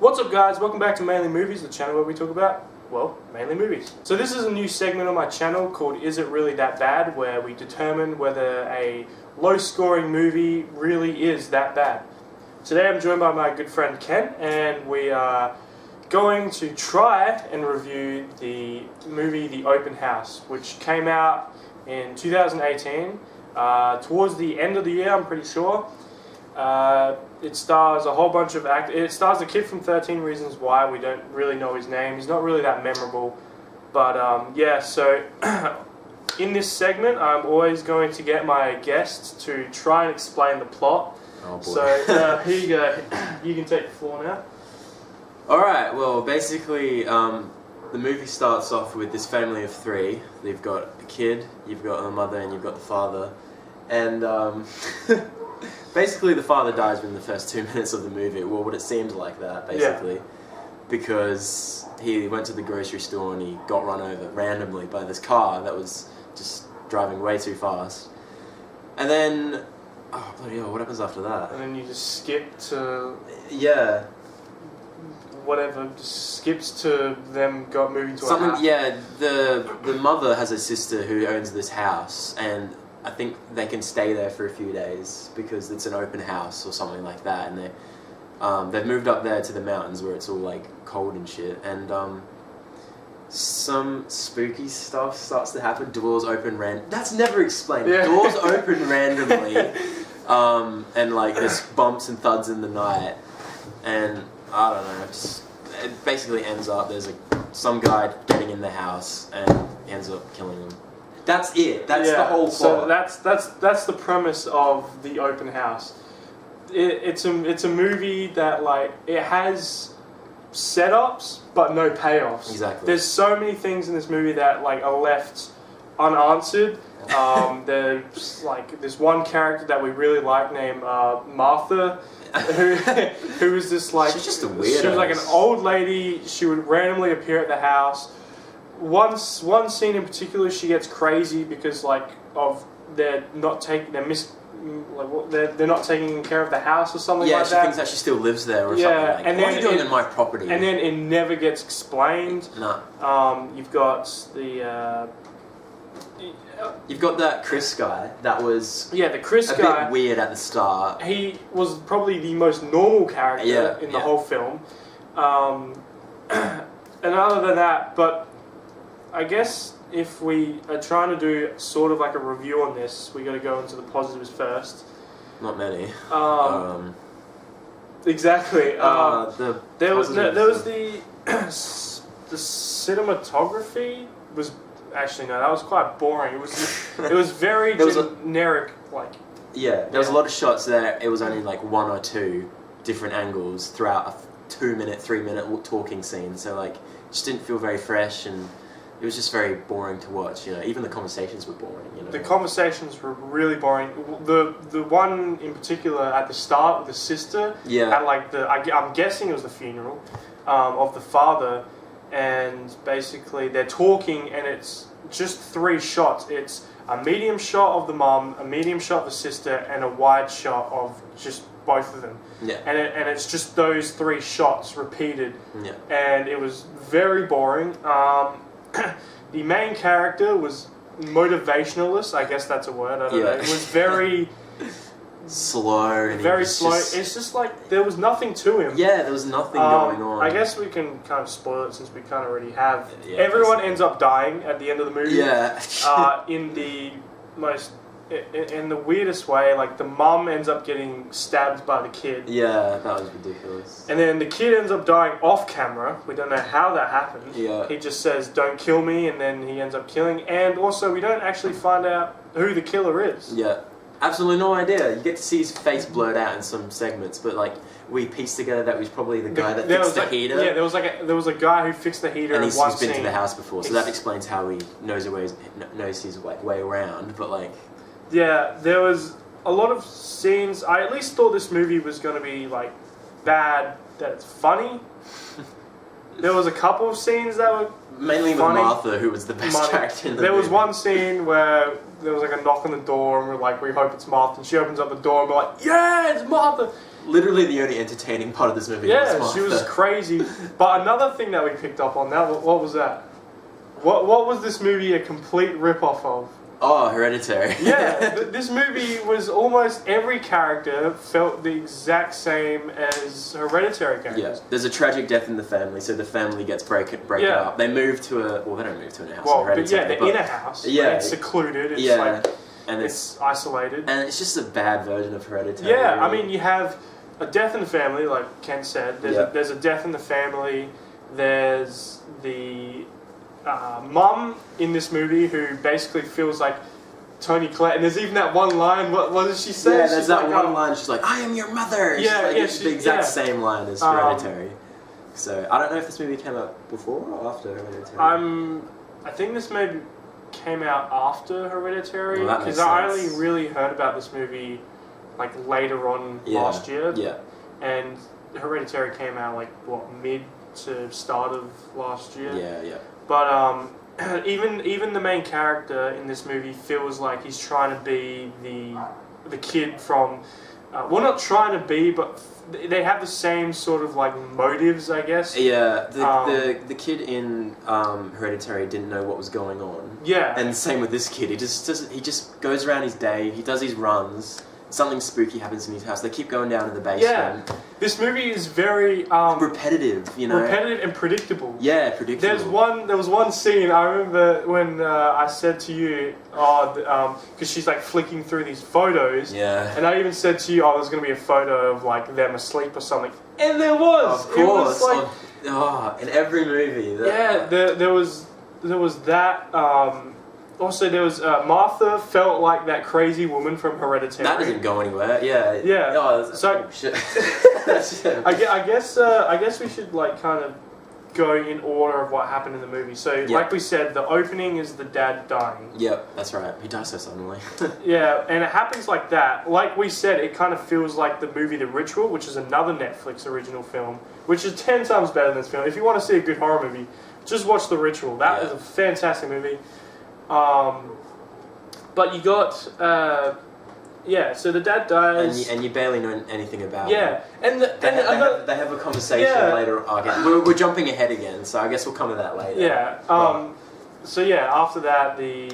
What's up guys, welcome back to Mainly Movies, the channel where we talk about, well, mainly movies. So this is a new segment on my channel called Is It Really That Bad, where we determine whether a low-scoring movie really is that bad. Today I'm joined by my good friend Ken, and we are going to try and review the movie The Open House, which came out in 2018, towards the end of the year, I'm pretty sure. It stars a whole bunch of It stars a kid from 13 Reasons Why. We don't really know his name. He's not really that memorable. But yeah, so in this segment, I'm always going to get my guests to try and explain the plot. Oh boy. So here you go. You can take the floor now. Alright, well basically the movie starts off with this family of three. They've got a kid, you've got the mother, and you've got the father. And basically the father dies within the first 2 minutes of the movie. Well, what it seemed like that, basically. Yeah. Because he went to the grocery store and he got run over randomly by this car that was just driving way too fast. And then, oh bloody hell, what happens after that? And then you just skip to... Yeah. Whatever, just skips to them moving to something. A house. Yeah, the mother has a sister who owns this house, and I think they can stay there for a few days because it's an open house or something like that, and they've moved up there to the mountains where it's all like cold and shit, and some spooky stuff starts to happen. Doors open That's never explained. Yeah. Doors open randomly, and like there's bumps and thuds in the night, and I don't know. It basically ends up there's some guy getting in the house and ends up killing him. That's it. That's the whole plot. So that's the premise of The Open House. It's a movie that like it has setups but no payoffs. Exactly. There's so many things in this movie that like are left unanswered. There's like this one character that we really like named Martha, who was this like she's just a weirdo. She was like an old lady. She would randomly appear at the house. One scene in particular, she gets crazy because they're not taking care of the house or something like that. Yeah, she thinks that she still lives there or something. Like, and what are you doing in my property? And then it never gets explained. No. You've got the. You've got that Chris guy that was the Chris guy, a bit weird at the start. He was probably the most normal character in the whole film. And other than that, but I guess if we are trying to do sort of like a review on this, we got to go into the positives first. Not many. Exactly. There was the cinematography was. Actually, no, that was quite boring. It was very generic, there was a lot of shots there. It was only like one or two different angles throughout a 2 minute, 3 minute talking scene. So like, just didn't feel very fresh, and it was just very boring to watch. You know, even the conversations were boring. You know, the conversations were really boring. The one in particular at the start with the sister. Yeah. At like I'm guessing it was the funeral, of the father. And basically they're talking and it's just 3 shots. It's a medium shot of the mom, a medium shot of the sister, and a wide shot of just both of them. Yeah. And it's just those 3 shots repeated. Yeah. And it was very boring. The main character was motivationalist, I guess that's a word, I don't know. It was very... slow and very slow. It's just like there was nothing to him. Yeah, there was nothing going on. I guess we can kind of spoil it since we kind of already have. Yeah, everyone ends up dying at the end of the movie. Yeah. In the weirdest way, like the mum ends up getting stabbed by the kid. Yeah, that was ridiculous. And then the kid ends up dying off camera. We don't know how that happened. Yeah. He just says, "Don't kill me," and then he ends up killing. And also, we don't actually find out who the killer is. Yeah. Absolutely no idea. You get to see his face blurred out in some segments, but like we pieced together that was probably the guy that fixed the heater. Yeah, there was a guy who fixed the heater, and he's been to the house before, so that explains how he knows his way around. But like, yeah, there was a lot of scenes. I at least thought this movie was going to be like bad. That it's funny. There was a couple of scenes that were Mainly with funny. Martha, who was the best Money. character in the There was movie. one scene where there was like a knock on the door, and we're like, we hope it's Martha. And she opens up the door, and we're like, yeah, it's Martha. Literally the only entertaining part of this movie was Yeah, Martha. she was crazy. But another thing that we picked up on that, what was that? What was this movie a complete rip-off of? Oh, Hereditary. Yeah, this movie was almost every character felt the exact same as Hereditary characters. Yeah, there's a tragic death in the family, so the family gets broken Yeah. up. They move to they don't move to a house. Well, in but Hereditary, yeah, they're in a house. Yeah. It's secluded. It's yeah, like and it's isolated. and it's just a bad version of Hereditary. Yeah, I really. mean, you have a death in the family, like Ken said. There's a death in the family. There's the mum in this movie who basically feels like Tony Collette. And there's even that one line. What does she say? Yeah, there's She's that like, one line. She's like, "I am your mother." Yeah, it's the exact yeah. same line as Hereditary. So I don't know if this movie came out before or after Hereditary. I think this maybe came out after Hereditary, Well, that makes because I only sense. really heard about this movie like later on Yeah. last year. Yeah. And Hereditary came out like what, mid to start of last year. Yeah. But even the main character in this movie feels like he's trying to be the kid from well, not trying to be, but they have the same sort of like motives, I guess. Yeah, the kid in Hereditary didn't know what was going on. Yeah. And same with this kid. He just goes around his day. He does his runs. Something spooky happens in his house. They keep going down to the basement. Yeah. This movie is very Repetitive, you know. repetitive and predictable. Yeah, predictable. There was one scene I remember when I said to you, because she's like flicking through these photos. Yeah. And I even said to you, there's going to be a photo of like them asleep or something. And there was. Of It course. was like, in every movie. there was that. Also, there was Martha felt like that crazy woman from Hereditary. That doesn't go anywhere. Yeah. Yeah. Oh, So- shit. I guess we should like kind of go in order of what happened in the movie. So, Yeah. like we said, the opening is the dad dying. Yep, that's right. He dies so suddenly. Yeah, and it happens like that. Like we said, it kind of feels like the movie The Ritual, which is another Netflix original film, which is 10 times better than this film. If you want to see a good horror movie, just watch The Ritual. That is a fantastic movie. But you got, so the dad dies. and you barely know anything about Yeah, him. They have a conversation Yeah. later. Okay, we're jumping ahead again, so I guess we'll come to that later. Yeah. So yeah, after that, the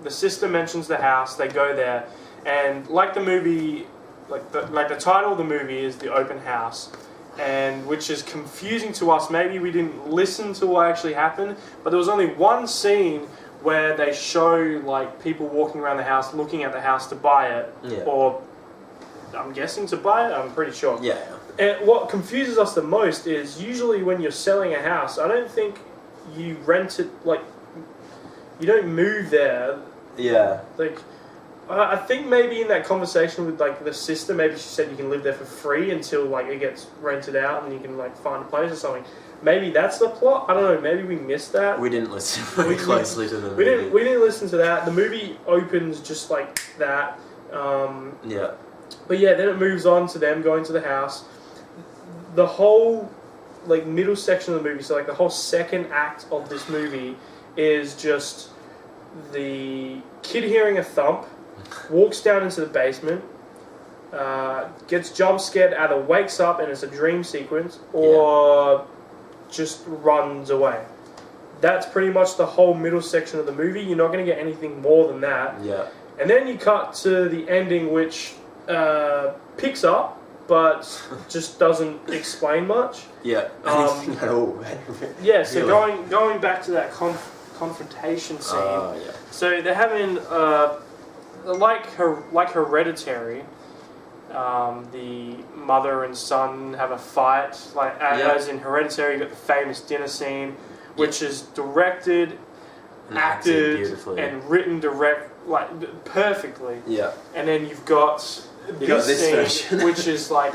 sister mentions the house. They go there, and like the movie, like the title of the movie is The Open House, and which is confusing to us. Maybe we didn't listen to what actually happened, but there was only one scene where they show like people walking around the house, looking at the house to buy it, Yeah. or I'm guessing to buy it. I'm pretty sure. Yeah. And what confuses us the most is usually when you're selling a house, I don't think you rent it, like, you don't move there. Yeah. Like, I think maybe in that conversation with, like, the sister, maybe she said you can live there for free until, like, it gets rented out and you can, like, find a place or something. Maybe that's the plot? I don't know, maybe we missed that. We didn't listen very closely to the movie. We didn't listen to that. The movie opens just like that. Yeah. But yeah, then it moves on to them going to the house. The whole like middle section of the movie, so like the whole second act of this movie is just the kid hearing a thump, walks down into the basement, gets jump scared, either wakes up and it's a dream sequence, or just runs away. That's pretty much the whole middle section of the movie. You're not going to get anything more than that. Yeah. And then you cut to the ending, which picks up, but just doesn't explain much. Yeah. Anything at all. Yeah, so Really? going back to that confrontation scene. Oh, yeah. So they're having like Hereditary. The mother and son have a fight, like as in Hereditary. You got the famous dinner scene, which is directed, And acted, beautifully. and written perfectly. Yeah. And then you've got this scene, version. which is like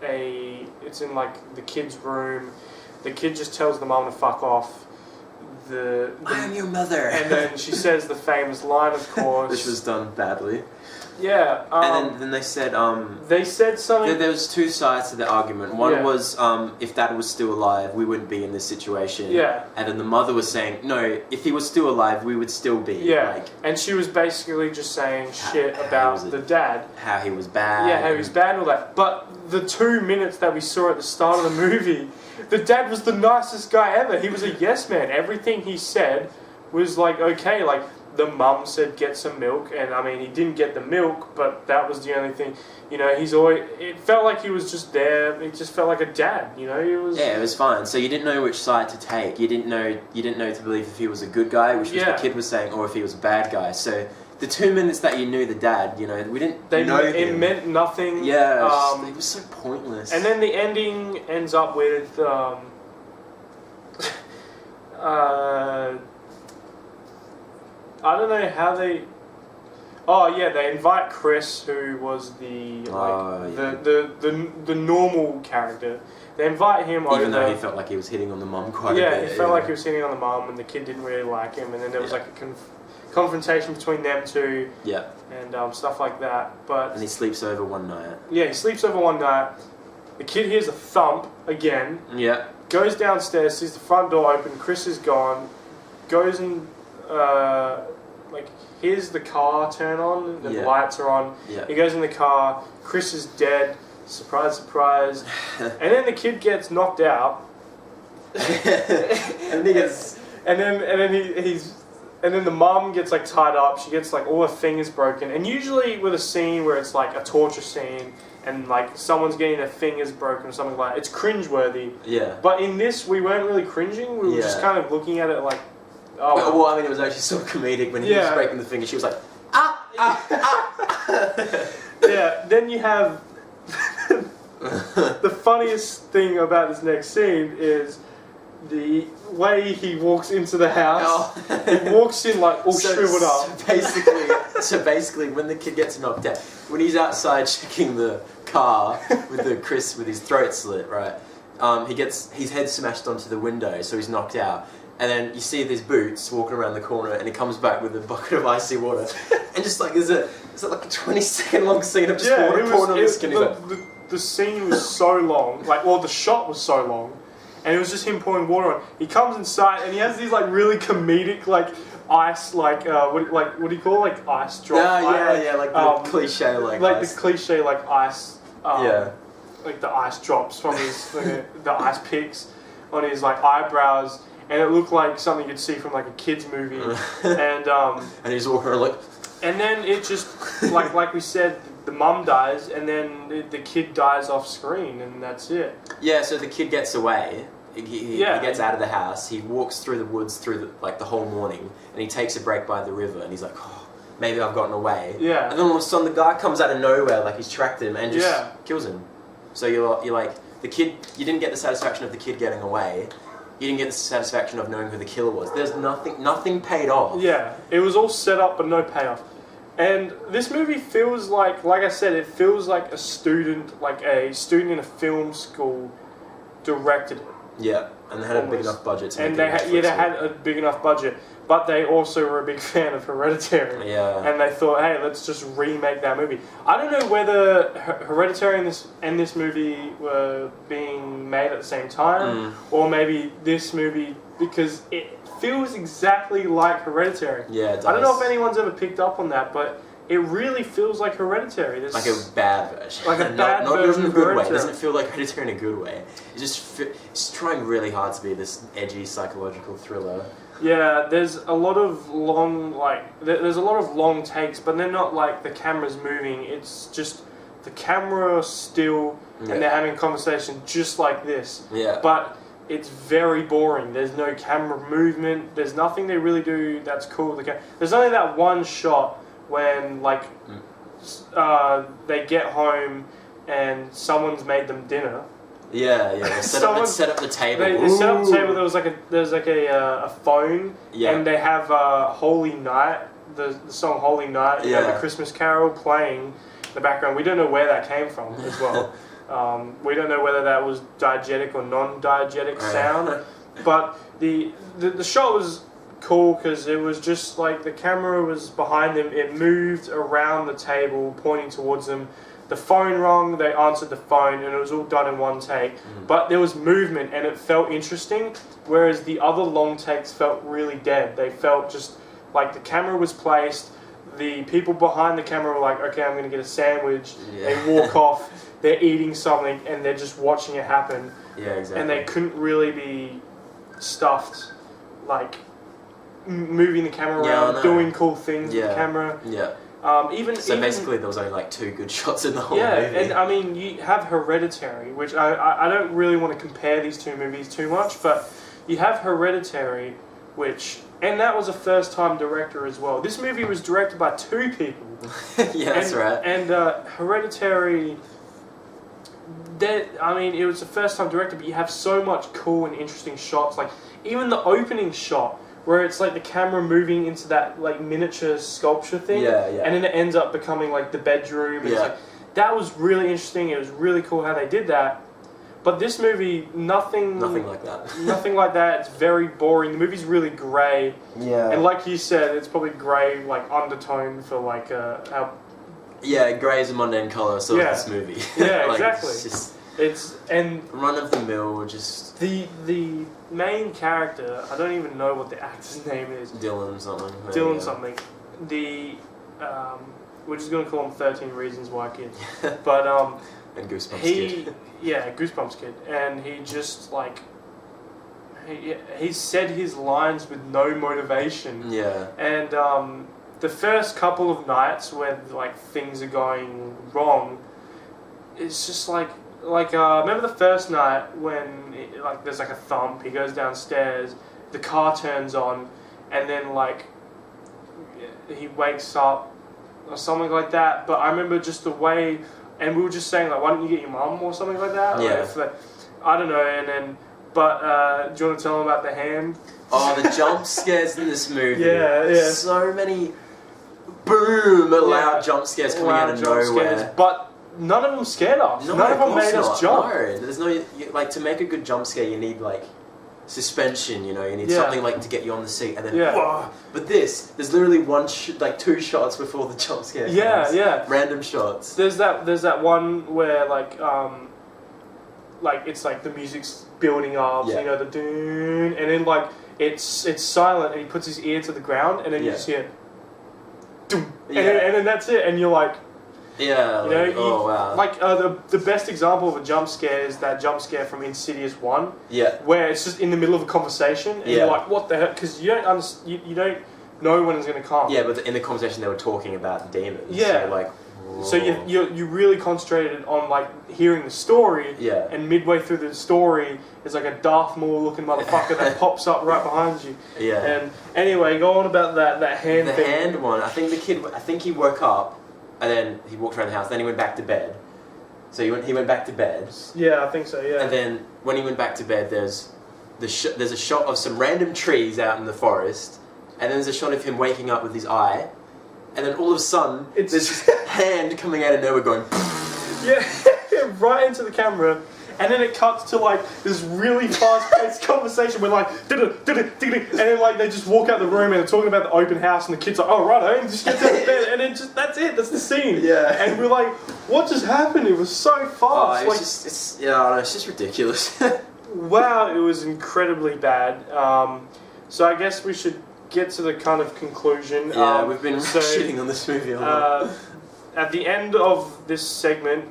it's in like the kid's room. The kid just tells the mom to fuck off. I am your mother. And then she says the famous line, of course. Which was done badly. Yeah. And then they said something. There was two sides to the argument. One was if Dad was still alive, we wouldn't be in this situation. Yeah. And then the mother was saying, no, if he was still alive, we would still be. Yeah. Like, and she was basically just saying shit about the dad. How he was bad. Yeah, how he was bad and all that. But the 2 minutes that we saw at the start of the movie, the dad was the nicest guy ever. He was a yes man. Everything he said was like okay. Like the mum said, get some milk, and I mean he didn't get the milk, but that was the only thing. You know, he's always. It felt like he was just there. It just felt like a dad. You know, he was. Yeah, it was fine. So you didn't know which side to take. You didn't know to believe if he was a good guy, which was the kid was saying, or if he was a bad guy. So the 2 minutes that you knew the dad, you know, we didn't know him. It meant nothing. Yeah, it was so pointless. And then the ending ends up with I don't know how they. Oh yeah, they invite Chris, who was the the normal character. They invite him over. Even though he felt like he was hitting on the mum quite a bit. Yeah, he felt like he was hitting on the mum, and the kid didn't really like him. And then there was like a confrontation between them two. Yeah. And stuff like that. But and he sleeps over one night. Yeah, he sleeps over one night. The kid hears a thump again. Yeah. Goes downstairs, sees the front door open. Chris is gone. Goes and hears the car turn on. The lights are on. Yeah. He goes in the car. Chris is dead. Surprise, surprise. And then the kid gets knocked out. and then the mum gets like tied up. She gets like all her fingers broken. And usually with a scene where it's like a torture scene and like someone's getting their fingers broken or something like that, it's cringeworthy. Yeah. But in this, we weren't really cringing. We were just kind of looking at it like, oh. Well, I mean, it was actually sort of comedic when he was breaking the finger. She was like, ah. Yeah. Then you have the funniest thing about this next scene is the way he walks into the house. Oh. He walks in like all shriveled up. So basically, when the kid gets knocked out, when he's outside checking the car with Chris with his throat slit, right? He gets his head smashed onto the window, so he's knocked out. And then you see these boots walking around the corner, and he comes back with a bucket of icy water, and just like is it like a 20-second long scene of just water pouring on his skin. The scene was so long, the shot was so long, and it was just him pouring water on. He comes inside, and he has these like really comedic ice what do you call it? Like ice drop? Like the cliche ice. The cliche ice. Like the ice drops from his the ice picks on his eyebrows. And it looked like something you'd see from like a kids movie, and he's walking around like. And then it just like we said, the mum dies, and then the kid dies off screen, and that's it. Yeah. So the kid gets away. He gets out of the house. He walks through the woods through the whole morning, and he takes a break by the river, and he's like, oh, maybe I've gotten away. Yeah. And then all of a sudden, the guy comes out of nowhere, like he's tracked him, and just kills him. So you're like the kid. You didn't get the satisfaction of the kid getting away. You didn't get the satisfaction of knowing who the killer was. There's nothing paid off. Yeah, it was all set up but no payoff. And this movie feels like I said, it feels like a student in a film school directed it. Yeah, and they had a big enough budget to make it. And they had a big enough budget, but they also were a big fan of Hereditary. Yeah. And they thought, hey, let's just remake that movie. I don't know whether Hereditary and this movie were being made at the same time, or maybe this movie, because it feels exactly like Hereditary. Yeah, it does. I don't know if anyone's ever picked up on that, but it really feels like Hereditary. Like a bad version. Like a bad version in a of good way. Hereditary. It doesn't feel like Hereditary in a good way. It's trying really hard to be this edgy psychological thriller. Yeah, there's a lot of long takes, but they're not like the camera's moving. It's just the camera still, and they're having a conversation just like this. Yeah. But it's very boring. There's no camera movement. There's nothing they really do that's cool. There's only that one shot when they get home and someone's made them dinner. Yeah. They set up the table. They set up the table. There was a phone, and they have Holy Night, the song Holy Night, the Christmas Carol playing in the background. We don't know where that came from as well. We don't know whether that was diegetic or non-diegetic sound, But the shot was cool because it was just like the camera was behind them. It moved around the table, pointing towards them. The phone rang. They answered the phone, and it was all done in one take. But there was movement, and it felt interesting. Whereas the other long takes felt really dead. They felt just like the camera was placed. The people behind the camera were like, "Okay, I'm going to get a sandwich." Yeah. They walk off. They're eating something, and they're just watching it happen. Yeah, exactly. And they couldn't really be stuffed, like moving the camera around, doing cool things with the camera. Yeah. Even basically, there was only like 2 good shots in the whole movie. Yeah, and I mean, you have Hereditary, which I don't really want to compare these two movies too much, but you have Hereditary, and that was a first-time director as well. This movie was directed by 2 people. Yeah, that's right. And Hereditary, it was a first-time director, but you have so much cool and interesting shots. Like, even the opening shot, where it's like the camera moving into that like miniature sculpture thing, and then it ends up becoming like the bedroom. It's like, that was really interesting. It was really cool how they did that. But this movie, nothing like that. Nothing like that. It's very boring. The movie's really grey. Yeah. And like you said, it's probably grey, like undertone for like how. Yeah, grey is a mundane colour, so is this movie. Yeah, like, exactly. It's run of the mill, just the main character. I don't even know what the actor's name is. Dylan something. Dylan something. We're just gonna call him 13 Reasons Why Kid. But and Goosebumps Kid. Yeah, Goosebumps Kid, and he just like he said his lines with no motivation. Yeah. And the first couple of nights when like things are going wrong, it's just like remember the first night when there's like a thump. He goes downstairs, the car turns on, and then like he wakes up or something like that. But I remember just the way, and we were just saying like, why don't you get your mum or something like that? Yeah. I don't know. And then, but do you want to tell him about the hand? Oh, the jump scares in this movie. Yeah. So many loud jump scares coming out of nowhere. But none of them scared us. No, none of them made us jump. No, there's no like to make a good jump scare. You need like suspension. You need something like to get you on the seat, and then. Whoa. But there's literally 2 shots before the jump scare. Yeah. Random shots. There's that one where like it's like the music's building up, so, the doon, and then like it's silent, and he puts his ear to the ground, and then you just hear, doom, and then that's it, and you're like. Yeah, oh wow. Like the best example of a jump scare is that jump scare from Insidious 1. Yeah. Where it's just in the middle of a conversation and you're like, what the hell? Because you don't know when it's going to come. Yeah, but in the conversation they were talking about demons. Yeah. So like. Whoa. So you really concentrated on like hearing the story. Yeah. And midway through the story, there's like a Darth Maul looking motherfucker that pops up right behind you. Yeah. And anyway, go on about that hand thing. The hand one. I think he woke up. And then he walked around the house. Then he went back to bed. So he went back to bed. Yeah, I think so. Yeah. And then when he went back to bed, there's a shot of some random trees out in the forest, and then there's a shot of him waking up with his eye, and then all of a sudden there's this hand coming out of nowhere going. Yeah, right into the camera. And then it cuts to like this really fast-paced conversation where like, and then like they just walk out the room and they're talking about the open house, and the kid's like, oh right, and just gets out of bed, and then that's it, that's the scene. Yeah. And we're like, what just happened? It was so fast. It's just ridiculous. Wow, it was incredibly bad. So I guess we should get to the kind of conclusion. Yeah, we've been shitting on this movie a lot. At the end of this segment,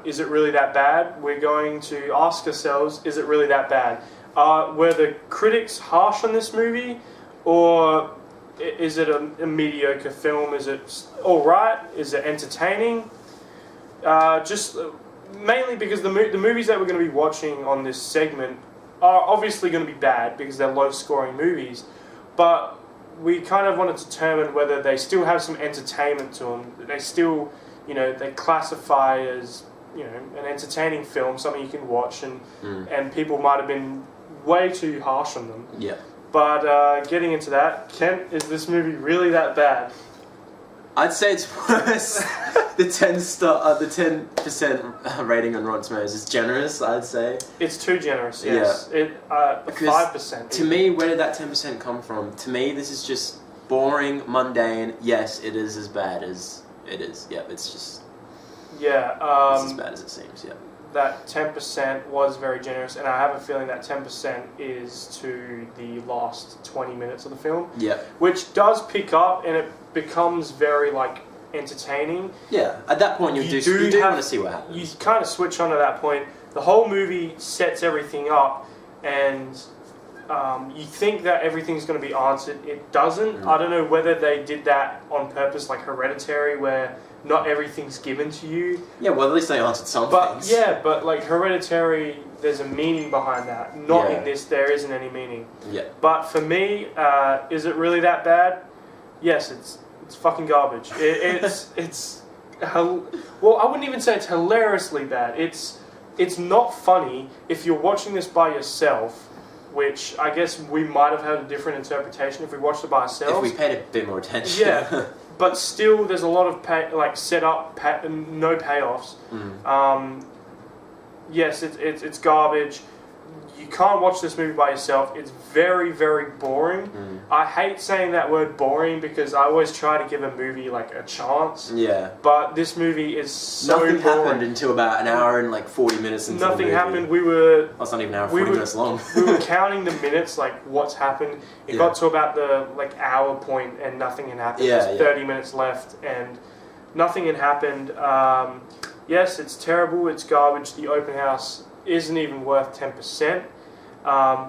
is it really that bad? We're going to ask ourselves, is it really that bad? Were the critics harsh on this movie? Or is it a mediocre film? Is it alright? Is it entertaining? Just mainly because the movies that we're going to be watching on this segment are obviously going to be bad because they're low-scoring movies. But we kind of want to determine whether they still have some entertainment to them. They still, they classify as, an entertaining film, something you can watch, and people might have been way too harsh on them. Yeah. But getting into that, Kent, is this movie really that bad? I'd say it's worse. The 10% rating on Rotten Tomatoes is generous, I'd say. It's too generous, yes. Yeah. It 5%. To me, where did that 10% come from? To me, this is just boring, mundane. Yes, it is as bad as it is. Yeah, it's just it's as bad as it seems, yeah. That 10% was very generous, and I have a feeling that 10% is to the last 20 minutes of the film. Yeah. Which does pick up, and it becomes very, like, entertaining. Yeah, at that point you do want to see what happens. You kind of switch on at that point. The whole movie sets everything up, and you think that everything's going to be answered. It doesn't. I don't know whether they did that on purpose, like Hereditary, where not everything's given to you. Yeah, well, at least they answered some things. Yeah, but like Hereditary, there's a meaning behind that. Not in this, there isn't any meaning. Yeah. But for me, is it really that bad? Yes, it's fucking garbage. Well, I wouldn't even say it's hilariously bad. It's not funny if you're watching this by yourself, which I guess we might have had a different interpretation if we watched it by ourselves. If we paid a bit more attention. Yeah, but still, there's a lot of setup, no payoffs. Yes, it's garbage. You can't watch this movie by yourself. It's very, very boring. I hate saying that word boring because I always try to give a movie like a chance. Yeah. But this movie is so Nothing boring. happened until about an hour and like 40 minutes into Nothing the movie. happened. We were... That's not even an hour, 40 minutes long. We were counting the minutes, like what's happened. It got to about the like hour point and nothing had happened. There's 30 minutes left and nothing had happened. Yes, it's terrible. It's garbage. The open house isn't even worth 10%.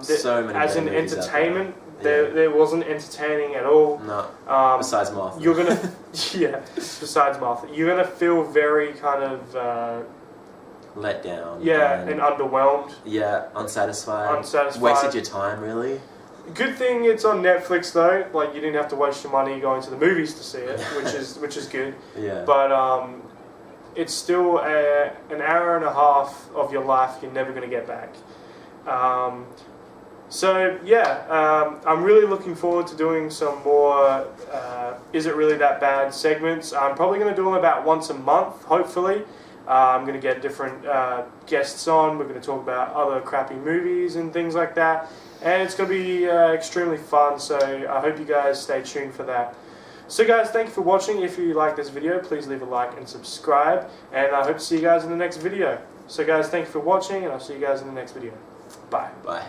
So many as an entertainment, there wasn't entertaining at all. No. Besides Martha. You're gonna, besides Martha, you're gonna feel very kind of let down. and underwhelmed. Yeah, unsatisfied. Unsatisfied. Wasted your time, really. Good thing it's on Netflix though. Like you didn't have to waste your money going to the movies to see it, which is good. Yeah. But it's still an hour and a half of your life you're never gonna get back. I'm really looking forward to doing some more Is It Really That Bad segments. I'm probably going to do them about once a month, hopefully. I'm going to get different guests on. We're going to talk about other crappy movies and things like that. And it's going to be extremely fun, so I hope you guys stay tuned for that. So guys, thank you for watching. If you like this video, please leave a like and subscribe. And I hope to see you guys in the next video. So guys, thank you for watching, and I'll see you guys in the next video. Bye. Bye.